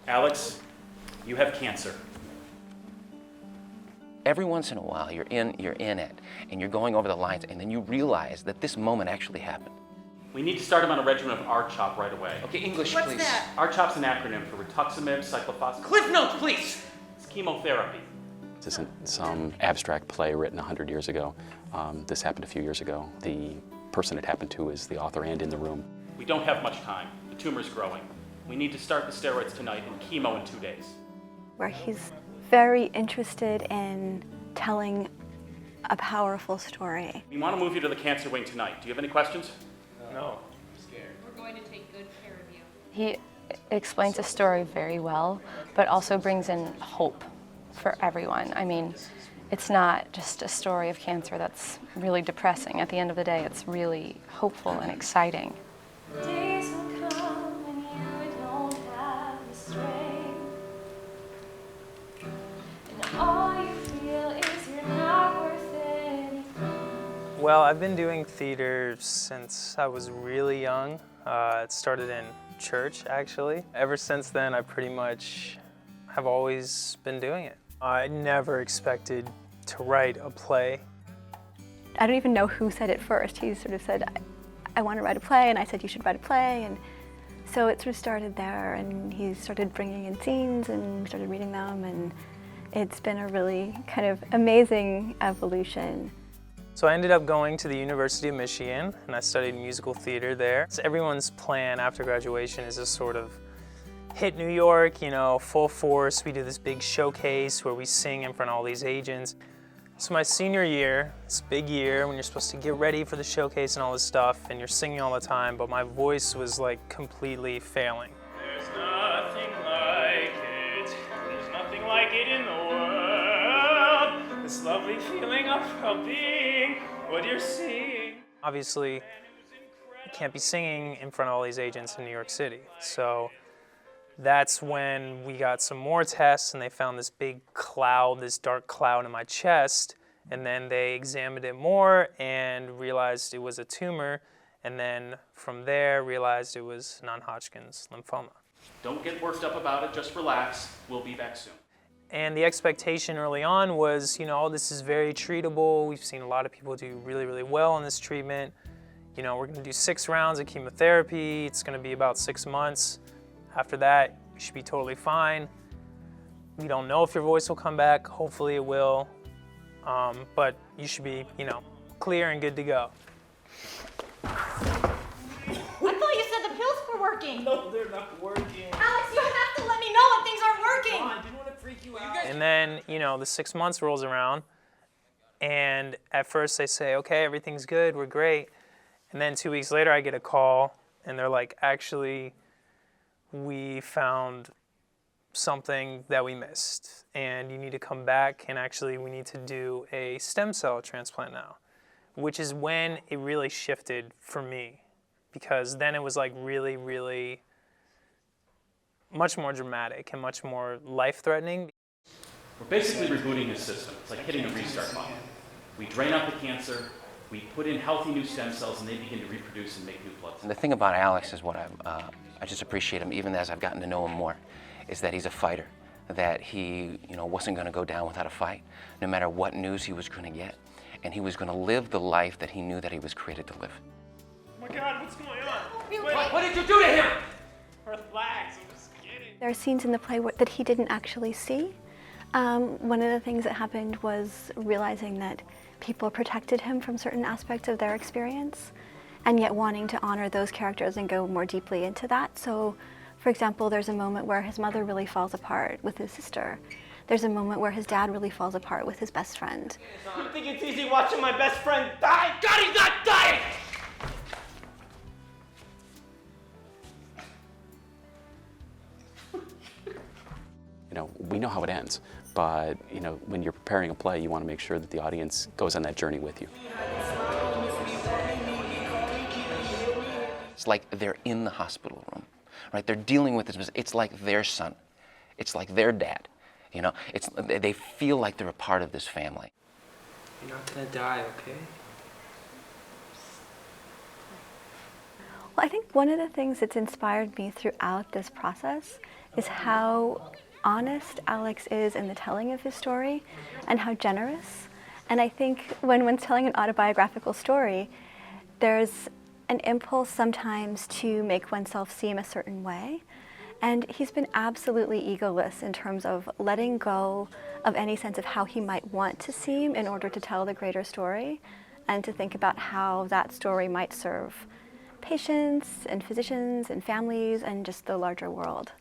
Alex, you have cancer. Every once in a while, you're in it, and you're going over the lines, and then you realize that this moment actually happened. We need to start him on a regimen of R-CHOP right away. Okay, English, What's please. that? R-CHOP's an acronym for rituximab, cyclophosphamide. Cliff notes, please! It's chemotherapy. This isn't some abstract play written 100 years ago. This happened a few years ago. The person it happened to is the author and in the room. We don't have much time. The tumor's growing. We need to start the steroids tonight and chemo in 2 days. Where he's very interested in telling a powerful story. We want to move you to the cancer wing tonight. Do you have any questions? No. We're going to take good care of you. He explains the story very well, but also brings in hope for everyone. I mean, it's not just a story of cancer that's really depressing. At the end of the day, it's really hopeful and exciting. Days will come when you don't have the strength, and all you feel is you're not worth anything. Well, I've been doing theater since I was really young. It started in church, actually. Ever since then, I pretty much have always been doing it. I never expected to write a play. I don't even know who said it first. He sort of said, I want to write a play, and I said, you should write a play. And so it sort of started there, and he started bringing in scenes, and we started reading them, and it's been a really kind of amazing evolution. So I ended up going to the University of Michigan, and I studied musical theater there. So everyone's plan after graduation is to sort of hit New York, you know, full force. We do this big showcase where we sing in front of all these agents. So my senior year, this big year when you're supposed to get ready for the showcase and all this stuff, and you're singing all the time, but my voice was like completely failing. There's nothing like it. There's nothing like it in the world. This lovely feeling of being what you're seeing. Obviously, you can't be singing in front of all these agents in New York City. So that's when we got some more tests, and they found this big cloud, this dark cloud in my chest, and then they examined it more and realized it was a tumor, and then from there realized it was non-Hodgkin's lymphoma. Don't get worked up about it, just relax. We'll be back soon. And the expectation early on was, you know, this is very treatable. We've seen a lot of people do really, really well in this treatment. You know, we're gonna do 6 rounds of chemotherapy. It's gonna be about 6 months. After that, you should be totally fine. We don't know if your voice will come back. Hopefully it will. But you should be, you know, clear and good to go. I thought you said the pills were working. No, they're not working. Alex, you have to let me know when things aren't working. Come on, didn't want to freak you out. And then, you know, the 6 months rolls around, and at first they say, okay, everything's good, we're great. And then 2 weeks later I get a call, and they're like, actually, we found something that we missed, and you need to come back, and actually we need to do a stem cell transplant now, which is when it really shifted for me, because then it was like really, really much more dramatic and much more life-threatening. We're basically rebooting his system. It's like hitting a restart button. We drain out the cancer, we put in healthy new stem cells, and they begin to reproduce and make new blood cells. And the thing about Alex is what I just appreciate him, even as I've gotten to know him more, is that he's a fighter, that he, you know, wasn't going to go down without a fight, no matter what news he was going to get, and he was going to live the life that he knew that he was created to live. Oh my God, what's going on? What did you do to him? Relax, I'm just kidding. There are scenes in the play that he didn't actually see. One of the things that happened was realizing that people protected him from certain aspects of their experience, and yet wanting to honor those characters and go more deeply into that. So, for example, there's a moment where his mother really falls apart with his sister. There's a moment where his dad really falls apart with his best friend. You think it's easy watching my best friend die? God, he's not dying! You know, we know how it ends, but, you know, when you're preparing a play, you want to make sure that the audience goes on that journey with you. It's like they're in the hospital room, right? They're dealing with this. It's like their son. It's like their dad. You know, they feel like they're a part of this family. You're not gonna die, okay? Well, I think one of the things that's inspired me throughout this process is how honest Alex is in the telling of his story and how generous. And I think when one's telling an autobiographical story, there's an impulse sometimes to make oneself seem a certain way. And he's been absolutely egoless in terms of letting go of any sense of how he might want to seem in order to tell the greater story, and to think about how that story might serve patients and physicians and families and just the larger world.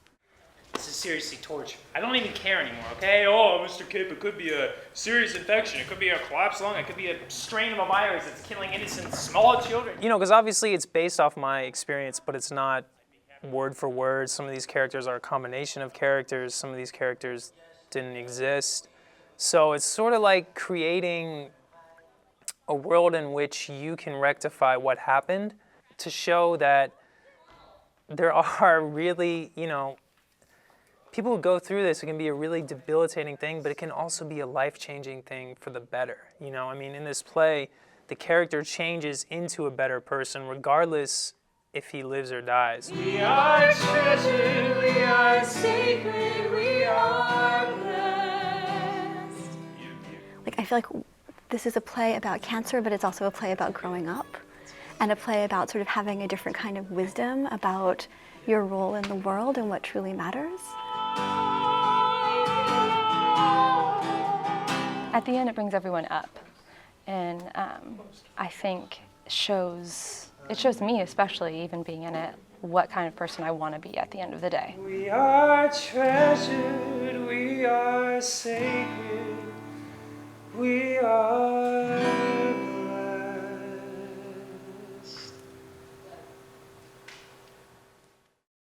This is seriously torture. I don't even care anymore, okay? Oh, Mr. Kip, it could be a serious infection. It could be a collapsed lung. It could be a strain of a virus that's killing innocent small children. You know, because obviously it's based off my experience, but it's not word for word. Some of these characters are a combination of characters. Some of these characters didn't exist. So it's sort of like creating a world in which you can rectify what happened to show that there are really, you know, people who go through this, it can be a really debilitating thing, but it can also be a life-changing thing for the better. You know, I mean, in this play, the character changes into a better person regardless if he lives or dies. We are treasured, we are sacred, we are blessed. Like, I feel like this is a play about cancer, but it's also a play about growing up, and a play about sort of having a different kind of wisdom about your role in the world and what truly matters. At the end, it brings everyone up, and I think it shows me, especially even being in it, what kind of person I want to be at the end of the day. We are treasured, we are sacred, we are